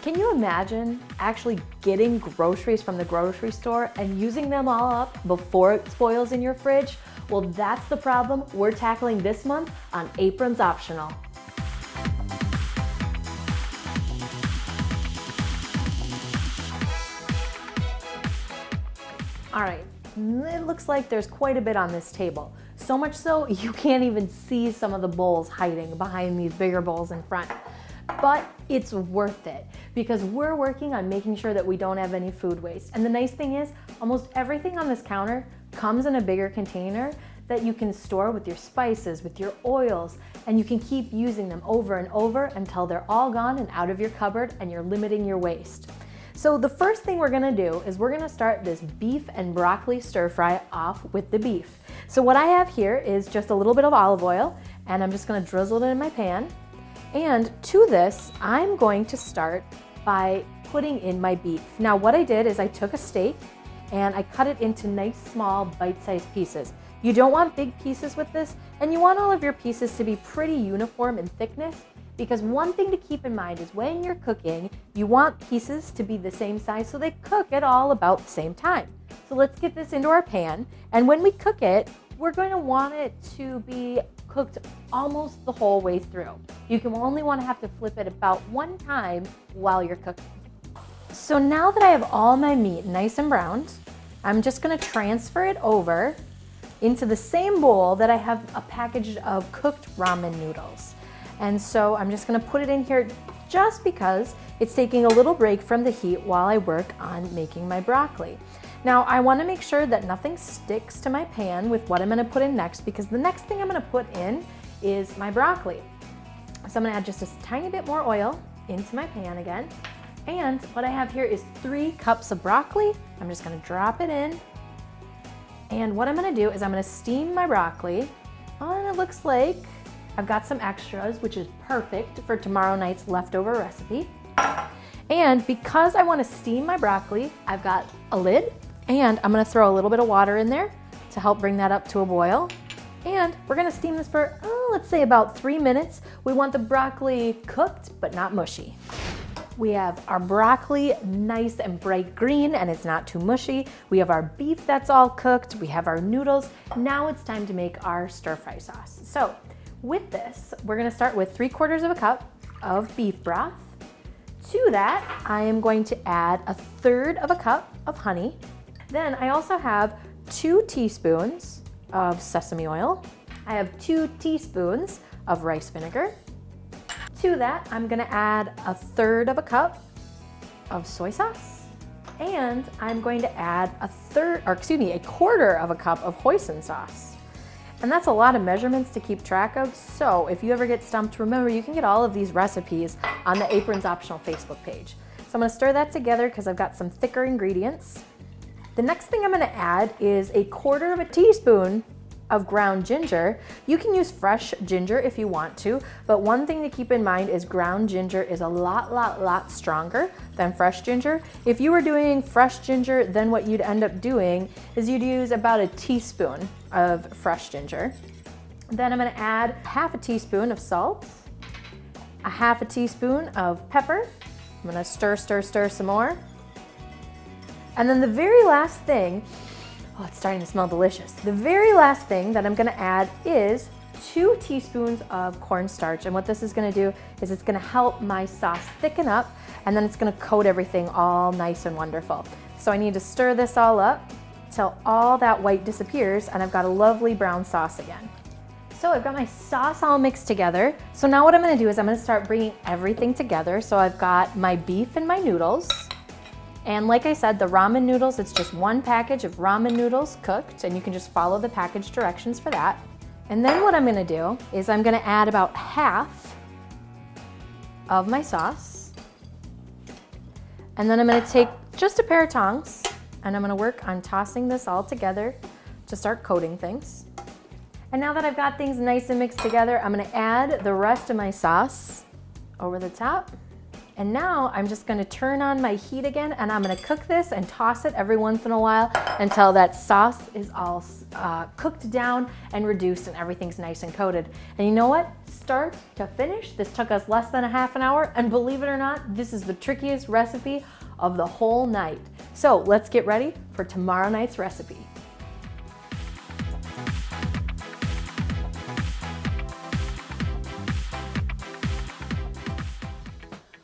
Can you imagine actually getting groceries from the grocery store and using them all up before it spoils in your fridge? Well, that's the problem we're tackling this month on Aprons Optional. All right, it looks like there's quite a bit on this table. So much so, you can't even see some of the bowls hiding behind these bigger bowls in front. But it's worth it because we're working on making sure that we don't have any food waste. And the nice thing is, almost everything on this counter comes in a bigger container that you can store with your spices, with your oils, and you can keep using them over and over until they're all gone and out of your cupboard and you're limiting your waste. So the first thing we're gonna do is we're gonna start this beef and broccoli stir fry off with the beef. So what I have here is just a little bit of olive oil, and I'm just gonna drizzle it in my pan. And to this, I'm going to start by putting in my beef. Now what I did is I took a steak and I cut it into nice small bite-sized pieces. You don't want big pieces with this, and you want all of your pieces to be pretty uniform in thickness, because one thing to keep in mind is when you're cooking, you want pieces to be the same size so they cook at all about the same time. So let's get this into our pan, and when we cook it, we're going to want it to be cooked almost the whole way through. You can only want to have to flip it about one time while you're cooking. So now that I have all my meat nice and browned, I'm just going to transfer it over into the same bowl that I have a package of cooked ramen noodles. And so I'm just going to put it in here just because it's taking a little break from the heat while I work on making my broccoli. Now I want to make sure that nothing sticks to my pan with what I'm going to put in next, because the next thing I'm going to put in is my broccoli. So I'm going to add just a tiny bit more oil into my pan again. And what I have here is 3 cups of broccoli. I'm just going to drop it in. And what I'm going to do is I'm going to steam my broccoli. And it looks like I've got some extras, which is perfect for tomorrow night's leftover recipe. And because I want to steam my broccoli, I've got a lid, and I'm going to throw a little bit of water in there to help bring that up to a boil. And we're going to steam this for, let's say about 3 minutes. We want the broccoli cooked, but not mushy. We have our broccoli nice and bright green, and it's not too mushy. We have our beef that's all cooked. We have our noodles. Now it's time to make our stir fry sauce. So with this, we're going to start with 3/4 of a cup of beef broth. To that, I am going to add 1/3 of a cup of honey. Then I also have 2 teaspoons of sesame oil. I have 2 teaspoons of rice vinegar. To that, I'm gonna add 1/3 of a cup of soy sauce. And I'm going to add 1/4 of a cup of hoisin sauce. And that's a lot of measurements to keep track of. So if you ever get stumped, remember you can get all of these recipes on the Aprons Optional Facebook page. So I'm gonna stir that together because I've got some thicker ingredients. The next thing I'm gonna add is 1/4 teaspoon of ground ginger. You can use fresh ginger if you want to, but one thing to keep in mind is ground ginger is a lot stronger than fresh ginger. If you were doing fresh ginger, then what you'd end up doing is you'd use about 1 teaspoon of fresh ginger. Then I'm gonna add 1/2 teaspoon of salt, 1/2 teaspoon of pepper. I'm gonna stir some more. And then the very last thing, oh, it's starting to smell delicious. The very last thing that I'm gonna add is 2 teaspoons of cornstarch. And what this is gonna do is it's gonna help my sauce thicken up, and then it's gonna coat everything all nice and wonderful. So I need to stir this all up till all that white disappears, and I've got a lovely brown sauce again. So I've got my sauce all mixed together. So now what I'm gonna do is I'm gonna start bringing everything together. So I've got my beef and my noodles. And like I said, the ramen noodles, it's just 1 package of ramen noodles cooked, and you can just follow the package directions for that. And then what I'm gonna do is I'm gonna add about 1/2 of my sauce. And then I'm gonna take just a pair of tongs, and I'm gonna work on tossing this all together to start coating things. And now that I've got things nice and mixed together, I'm gonna add the rest of my sauce over the top. And now I'm just gonna turn on my heat again, and I'm gonna cook this and toss it every once in a while until that sauce is all cooked down and reduced and everything's nice and coated. And you know what? Start to finish, this took us less than a half an hour, and believe it or not, this is the trickiest recipe of the whole night. So let's get ready for tomorrow night's recipe.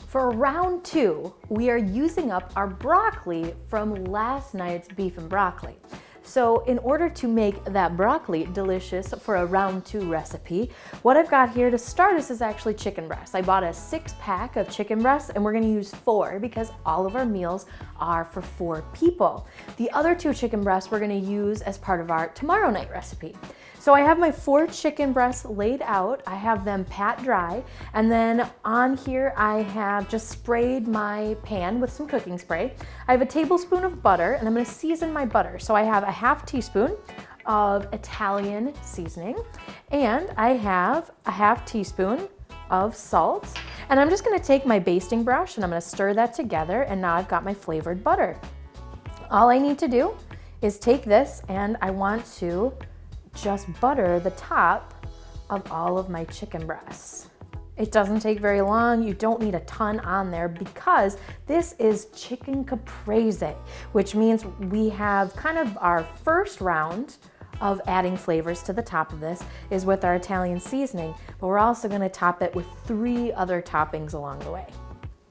For round 2, we are using up our broccoli from last night's beef and broccoli. So in order to make that broccoli delicious for a round 2 recipe, what I've got here to start us is actually chicken breasts. I bought a 6-pack of chicken breasts, and we're gonna use 4 because all of our meals are for 4 people. The other 2 chicken breasts we're gonna use as part of our tomorrow night recipe. So I have my 4 chicken breasts laid out. I have them pat dry, and then on here I have just sprayed my pan with some cooking spray. I have a tablespoon of butter, and I'm gonna season my butter. So I have a half teaspoon of Italian seasoning, and I have a half teaspoon of salt. And I'm just gonna take my basting brush and I'm gonna stir that together, and now I've got my flavored butter. All I need to do is take this, and I want to just butter the top of all of my chicken breasts. It doesn't take very long. You don't need a ton on there because this is chicken caprese, which means we have kind of our first round of adding flavors to the top of this is with our Italian seasoning, but we're also gonna top it with 3 other toppings along the way.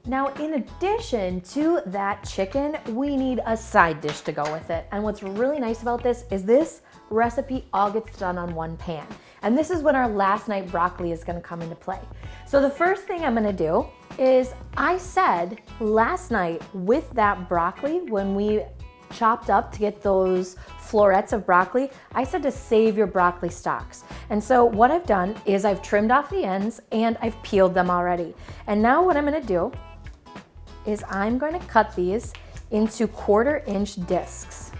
Now, in addition to that chicken, we need a side dish to go with it. And what's really nice about this is this recipe all gets done on one pan. And this is when our last night broccoli is gonna come into play. So the first thing I'm gonna do is, I said last night with that broccoli, when we chopped up to get those florets of broccoli, I said to save your broccoli stalks. And so what I've done is I've trimmed off the ends and I've peeled them already. And now what I'm gonna do is I'm going to cut these into 1/4-inch discs.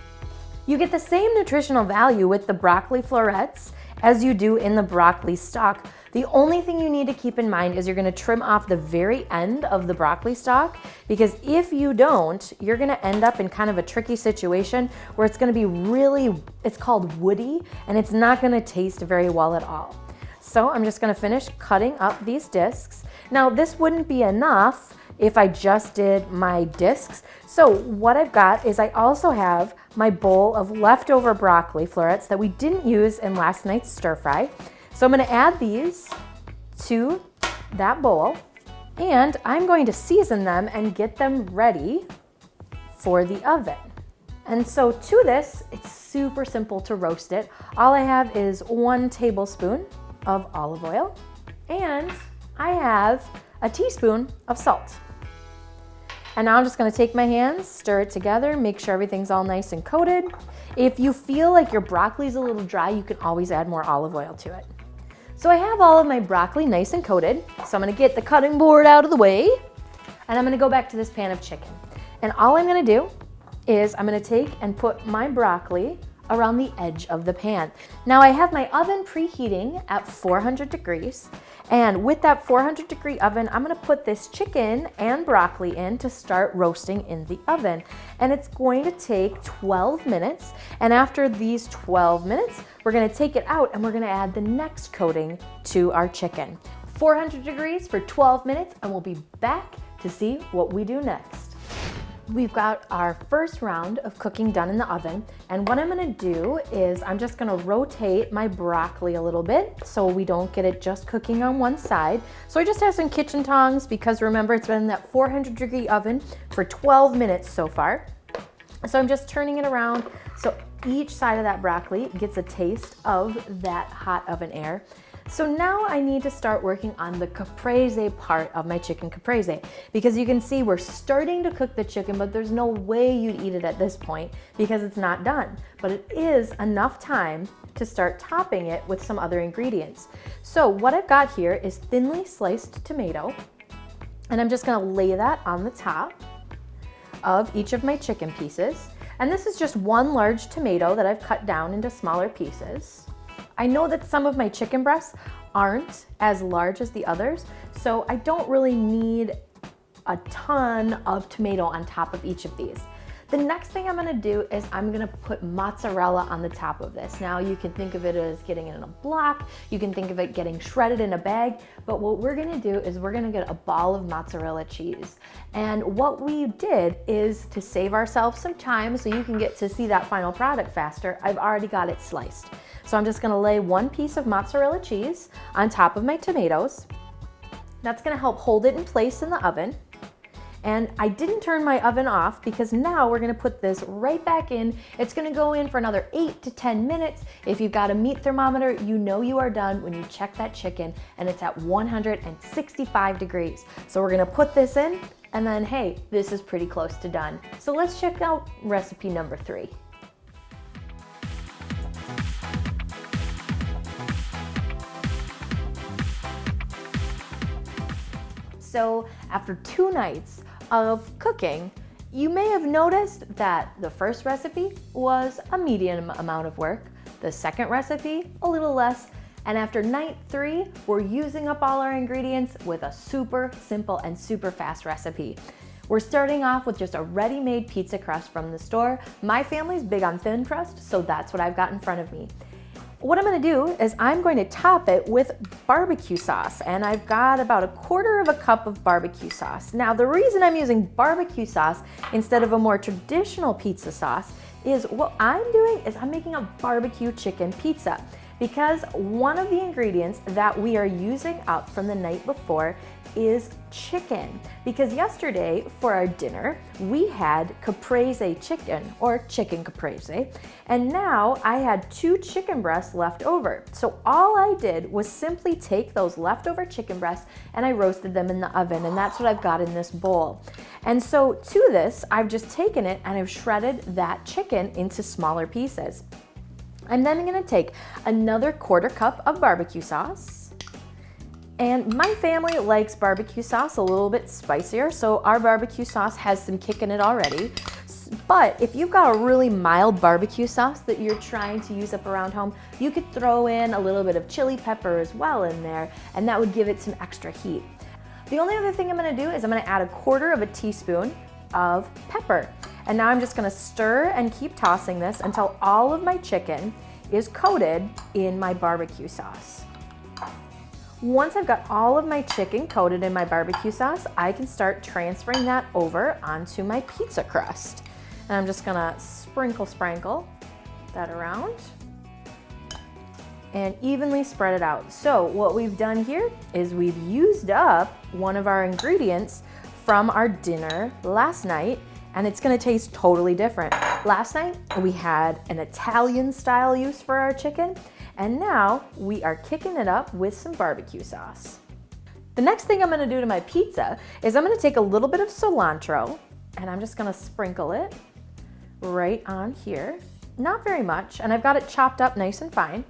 You get the same nutritional value with the broccoli florets as you do in the broccoli stalk. The only thing you need to keep in mind is you're gonna trim off the very end of the broccoli stalk, because if you don't, you're gonna end up in kind of a tricky situation where it's gonna be really, it's called woody, and it's not gonna taste very well at all. So I'm just gonna finish cutting up these discs. Now, this wouldn't be enough if I just did my discs. So what I've got is I also have my bowl of leftover broccoli florets that we didn't use in last night's stir fry. So I'm gonna add these to that bowl, and I'm going to season them and get them ready for the oven. And so to this, it's super simple to roast it. All I have is 1 tablespoon of olive oil, and I have a teaspoon of salt. And now I'm just gonna take my hands, stir it together, make sure everything's all nice and coated. If you feel like your broccoli's a little dry, you can always add more olive oil to it. So I have all of my broccoli nice and coated, so I'm gonna get the cutting board out of the way, and I'm gonna go back to this pan of chicken. And all I'm gonna do is I'm gonna take and put my broccoli around the edge of the pan. Now I have my oven preheating at 400 degrees, and with that 400-degree oven, I'm gonna put this chicken and broccoli in to start roasting in the oven. And it's going to take 12 minutes, and after these 12 minutes, we're gonna take it out and we're gonna add the next coating to our chicken. 400 degrees for 12 minutes, and we'll be back to see what we do next. We've got our first round of cooking done in the oven, and what I'm gonna do is I'm just gonna rotate my broccoli a little bit so we don't get it just cooking on one side. So I just have some kitchen tongs, because remember, it's been in that 400-degree oven for 12 minutes so far. So I'm just turning it around so each side of that broccoli gets a taste of that hot oven air. So now I need to start working on the caprese part of my chicken caprese, because you can see we're starting to cook the chicken, but there's no way you'd eat it at this point because it's not done. But it is enough time to start topping it with some other ingredients. So what I've got here is thinly sliced tomato, and I'm just gonna lay that on the top of each of my chicken pieces. And this is just 1 large tomato that I've cut down into smaller pieces. I know that some of my chicken breasts aren't as large as the others, so I don't really need a ton of tomato on top of each of these. The next thing I'm gonna do is I'm gonna put mozzarella on the top of this. Now you can think of it as getting it in a block, you can think of it getting shredded in a bag, but what we're gonna do is we're gonna get a ball of mozzarella cheese. And what we did is, to save ourselves some time so you can get to see that final product faster, I've already got it sliced. So I'm just gonna lay one piece of mozzarella cheese on top of my tomatoes. That's gonna help hold it in place in the oven. And I didn't turn my oven off because now we're gonna put this right back in. It's gonna go in for another 8 to 10 minutes. If you've got a meat thermometer, you know you are done when you check that chicken and it's at 165 degrees. So we're gonna put this in and then, hey, this is pretty close to done. So let's check out recipe number 3. So after 2 nights of cooking, you may have noticed that the first recipe was a medium amount of work, the second recipe a little less, and after night 3, we're using up all our ingredients with a super simple and super fast recipe. We're starting off with just a ready-made pizza crust from the store. My family's big on thin crust, so that's what I've got in front of me. What I'm gonna do is I'm going to top it with barbecue sauce, and I've got about 1/4 cup of barbecue sauce. Now, the reason I'm using barbecue sauce instead of a more traditional pizza sauce is what I'm doing is I'm making a barbecue chicken pizza, because one of the ingredients that we are using up from the night before is chicken. Because yesterday for our dinner, we had Caprese chicken, or chicken Caprese, and now I had 2 chicken breasts left over. So all I did was simply take those leftover chicken breasts and I roasted them in the oven, and that's what I've got in this bowl. And so to this, I've just taken it and I've shredded that chicken into smaller pieces. I'm then gonna take another 1/4 cup of barbecue sauce. And my family likes barbecue sauce a little bit spicier, so our barbecue sauce has some kick in it already. But if you've got a really mild barbecue sauce that you're trying to use up around home, you could throw in a little bit of chili pepper as well in there, and that would give it some extra heat. The only other thing I'm gonna do is I'm gonna add 1/4 teaspoon of pepper. And now I'm just gonna stir and keep tossing this until all of my chicken is coated in my barbecue sauce. Once I've got all of my chicken coated in my barbecue sauce, I can start transferring that over onto my pizza crust. And I'm just gonna sprinkle that around and evenly spread it out. So what we've done here is we've used up one of our ingredients from our dinner last night, and it's gonna taste totally different. Last night, we had an Italian style use for our chicken, and now we are kicking it up with some barbecue sauce. The next thing I'm gonna do to my pizza is I'm gonna take a little bit of cilantro, and I'm just gonna sprinkle it right on here. Not very much, and I've got it chopped up nice and fine.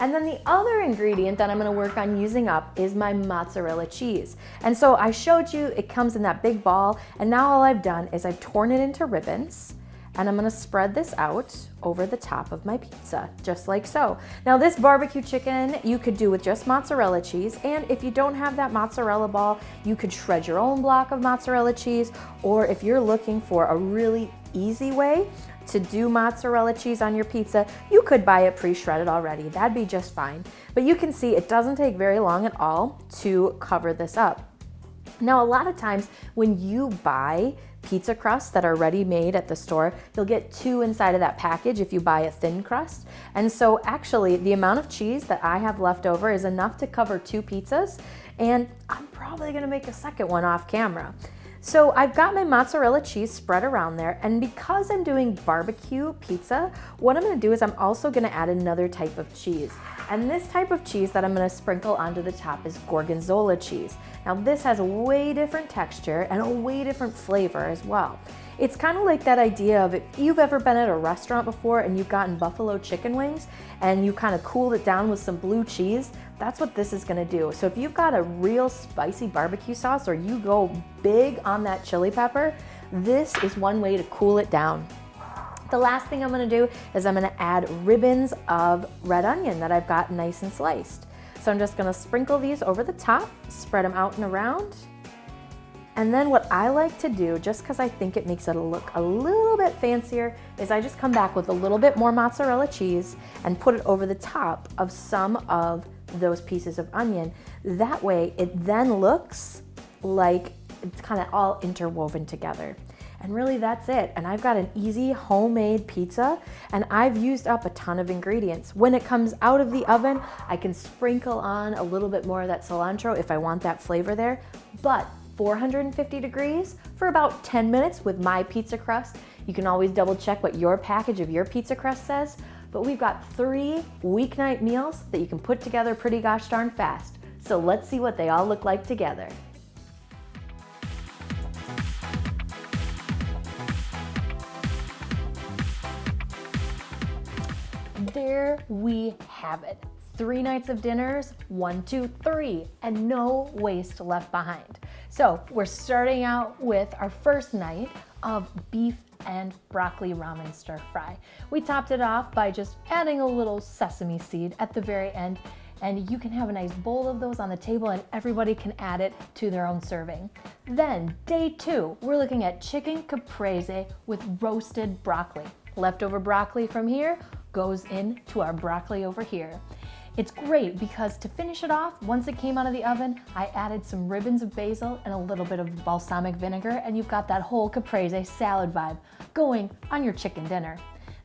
And then the other ingredient that I'm gonna work on using up is my mozzarella cheese. And so I showed you it comes in that big ball, and now all I've done is I've torn it into ribbons, and I'm gonna spread this out over the top of my pizza, just like so. Now this barbecue chicken you could do with just mozzarella cheese, and if you don't have that mozzarella ball, you could shred your own block of mozzarella cheese, or if you're looking for a really easy way to do mozzarella cheese on your pizza, you could buy it pre-shredded already. That'd be just fine. But you can see it doesn't take very long at all to cover this up. Now, a lot of times when you buy pizza crusts that are ready made at the store, you'll get 2 inside of that package if you buy a thin crust. And so actually the amount of cheese that I have left over is enough to cover 2 pizzas, and I'm probably gonna make a second one off camera. So I've got my mozzarella cheese spread around there, and because I'm doing barbecue pizza, what I'm gonna do is I'm also gonna add another type of cheese. And this type of cheese that I'm gonna sprinkle onto the top is gorgonzola cheese. Now this has a way different texture and a way different flavor as well. It's kind of like that idea of if you've ever been at a restaurant before and you've gotten buffalo chicken wings and you kind of cooled it down with some blue cheese, that's what this is gonna do. So if you've got a real spicy barbecue sauce or you go big on that chili pepper, this is one way to cool it down. The last thing I'm gonna do is I'm gonna add ribbons of red onion that I've got nice and sliced. So I'm just gonna sprinkle these over the top, spread them out and around. And then what I like to do, just because I think it makes it look a little bit fancier, is I just come back with a little bit more mozzarella cheese and put it over the top of some of those pieces of onion. That way it then looks like it's kind of all interwoven together. And really that's it. And I've got an easy homemade pizza, and I've used up a ton of ingredients. When it comes out of the oven, I can sprinkle on a little bit more of that cilantro if I want that flavor there. But 450 degrees for about 10 minutes with my pizza crust. You can always double check what your package of your pizza crust says, but we've got 3 weeknight meals that you can put together pretty gosh darn fast. So let's see what they all look like together. There we have it. 3 nights of dinners, 1, 2, 3, and no waste left behind. So we're starting out with our first night of beef and broccoli ramen stir fry. We topped it off by just adding a little sesame seed at the very end, and you can have a nice bowl of those on the table and everybody can add it to their own serving. Then day 2, we're looking at chicken caprese with roasted broccoli. Leftover broccoli from here goes into our broccoli over here. It's great because to finish it off, once it came out of the oven, I added some ribbons of basil and a little bit of balsamic vinegar, and you've got that whole caprese salad vibe going on your chicken dinner.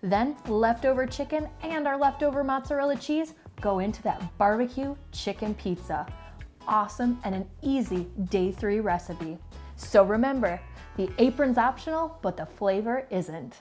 Then leftover chicken and our leftover mozzarella cheese go into that BBQ chicken pizza. Awesome and an easy day 3 recipe. So remember, the apron's optional, but the flavor isn't.